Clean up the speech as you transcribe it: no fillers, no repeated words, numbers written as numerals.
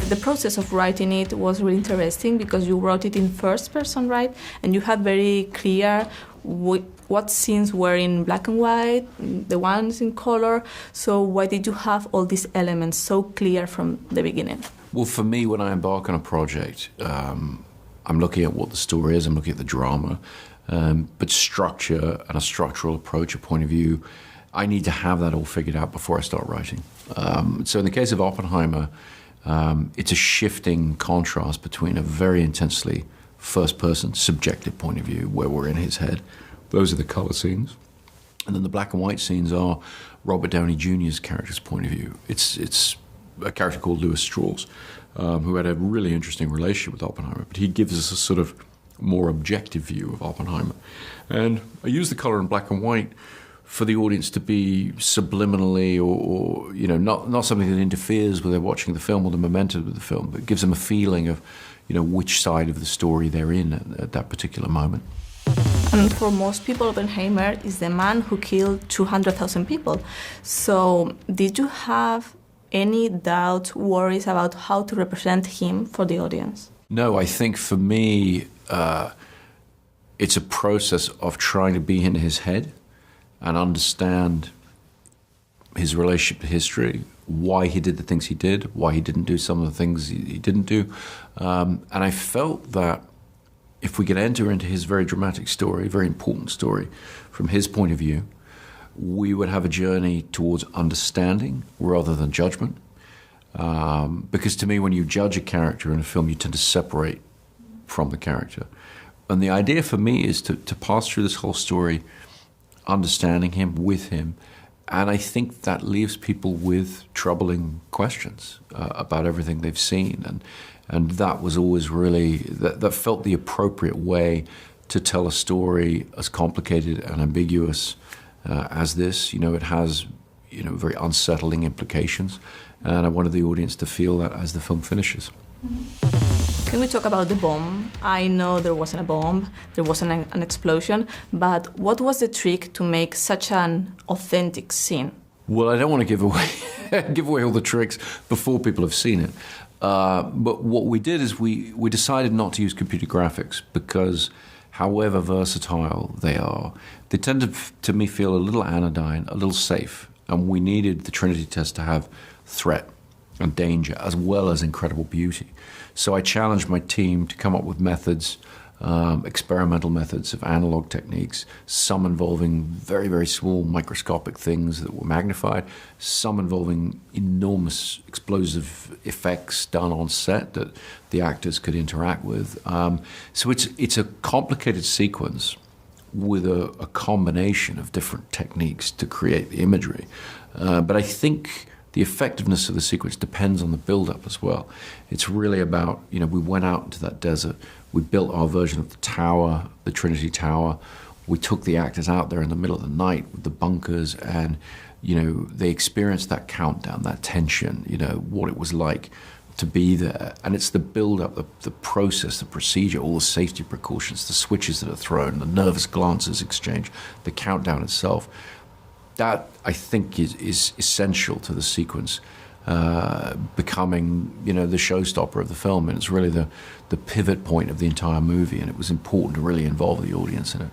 The process of writing it was really interesting because you wrote it in first person, right? And you had very clear what scenes were in black and white, the ones in color. So why did you have all these elements so clear from the beginning? Well, for me, when I embark on a project, I'm looking at what the story is, I'm looking at the drama, but structure and a structural approach, a point of view, I need to have that all figured out before I start writing. So in the case of Oppenheimer, it's a shifting contrast between a very intensely first-person, subjective point of view, where we're in his head. Those are the color scenes. And then the black and white scenes are Robert Downey Jr.'s character's point of view. It's a character called Louis Strauss, who had a really interesting relationship with Oppenheimer, but he gives us a sort of more objective view of Oppenheimer. And I use the color in black and white for the audience to be subliminally or you know, not something that interferes with their watching the film or the momentum of the film, but gives them a feeling of, you know, which side of the story they're in at that particular moment. And for most people, Oppenheimer is the man who killed 200,000 people. So did you have any doubts, worries about how to represent him for the audience? No, I think for me, it's a process of trying to be in his head and understand his relationship to history, why he did the things he did, why he didn't do some of the things he didn't do. And I felt that if we could enter into his very dramatic story, very important story, from his point of view, we would have a journey towards understanding rather than judgment. Because to me, when you judge a character in a film, you tend to separate from the character. And the idea for me is to pass through this whole story understanding him, with him, and I think that leaves people with troubling questions about everything they've seen, and that was always really, that felt the appropriate way to tell a story as complicated and ambiguous as this. You know, it has, you know, very unsettling implications, and I wanted the audience to feel that as the film finishes. Can we talk about the bomb? I know there wasn't a bomb, there wasn't an explosion, but what was the trick to make such an authentic scene? Well, I don't want to give away all the tricks before people have seen it. But what we did is we decided not to use computer graphics because however versatile they are, they tend to me feel a little anodyne, a little safe, and we needed the Trinity test to have threat and danger, as well as incredible beauty. So I challenged my team to come up with methods, experimental methods of analog techniques, some involving very, very small microscopic things that were magnified, some involving enormous explosive effects done on set that the actors could interact with. So it's a complicated sequence with a combination of different techniques to create the imagery. But I think the effectiveness of the sequence depends on the build-up as well. It's really about, you know, we went out into that desert, we built our version of the tower, the Trinity Tower, we took the actors out there in the middle of the night with the bunkers, and, you know, they experienced that countdown, that tension, you know, what it was like to be there. And it's the build-up, the process, the procedure, all the safety precautions, the switches that are thrown, the nervous glances exchanged, the countdown itself. That, I think, is essential to the sequence becoming, you know, the showstopper of the film, and it's really the pivot point of the entire movie, and it was important to really involve the audience in it.